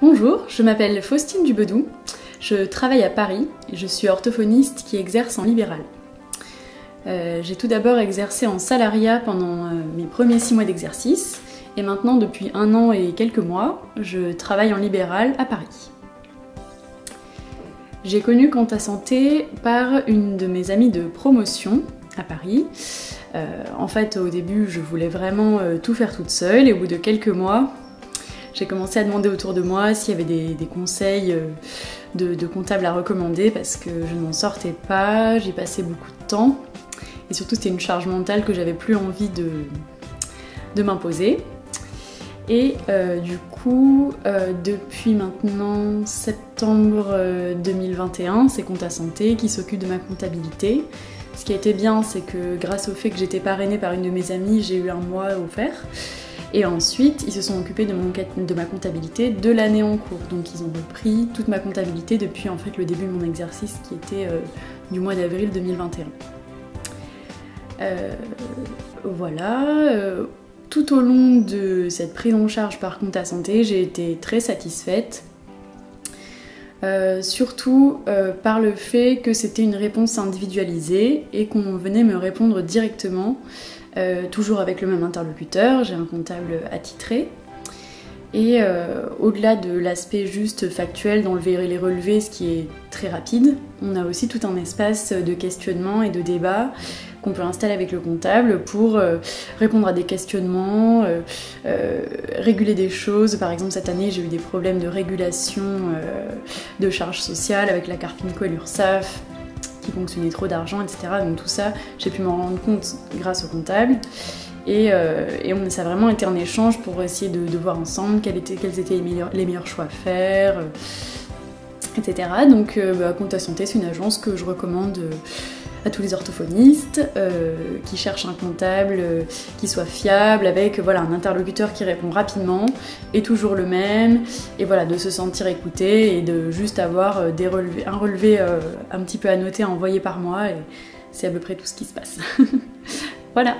Bonjour, je m'appelle Faustine Dubedou, je travaille à Paris et je suis orthophoniste qui exerce en libéral. J'ai tout d'abord exercé en salariat pendant mes premiers 6 mois d'exercice et maintenant depuis 1 an et quelques mois, je travaille en libéral à Paris. J'ai connu Quanta Santé par une de mes amies de promotion à Paris. En fait, au début, je voulais vraiment tout faire toute seule et au bout de quelques mois, j'ai commencé à demander autour de moi s'il y avait des conseils de comptables à recommander parce que je ne m'en sortais pas, j'y passais beaucoup de temps et surtout c'était une charge mentale que j'avais plus envie de m'imposer. Et du coup, depuis maintenant septembre 2021, c'est Quanta Santé qui s'occupe de ma comptabilité. Ce qui a été bien, c'est que grâce au fait que j'étais parrainée par une de mes amies, j'ai eu un mois offert. Et ensuite, ils se sont occupés de ma comptabilité de l'année en cours. Donc ils ont repris toute ma comptabilité depuis en fait le début de mon exercice qui était du mois d'avril 2021. Voilà. Tout au long de cette prise en charge par Quanta Santé, j'ai été très satisfaite. Surtout par le fait que c'était une réponse individualisée et qu'on venait me répondre directement, toujours avec le même interlocuteur, j'ai un comptable attitré. Et au-delà de l'aspect juste factuel d'enlever les relevés, ce qui est très rapide, on a aussi tout un espace de questionnement et de débat qu'on peut installer avec le comptable pour répondre à des questionnements, réguler des choses. Par exemple, cette année, j'ai eu des problèmes de régulation de charges sociales avec la Carpinco et l'URSSAF qui fonctionnait trop d'argent, etc. Donc tout ça, j'ai pu m'en rendre compte grâce au comptable. Et ça a vraiment été un échange pour essayer de voir ensemble quels étaient les meilleurs choix à faire, etc. Donc Quanta Santé, c'est une agence que je recommande à tous les orthophonistes qui cherchent un comptable qui soit fiable, avec un interlocuteur qui répond rapidement et toujours le même, et voilà, de se sentir écouté et de juste avoir un relevé un petit peu annoté, envoyé par mois, et c'est à peu près tout ce qui se passe. Voilà.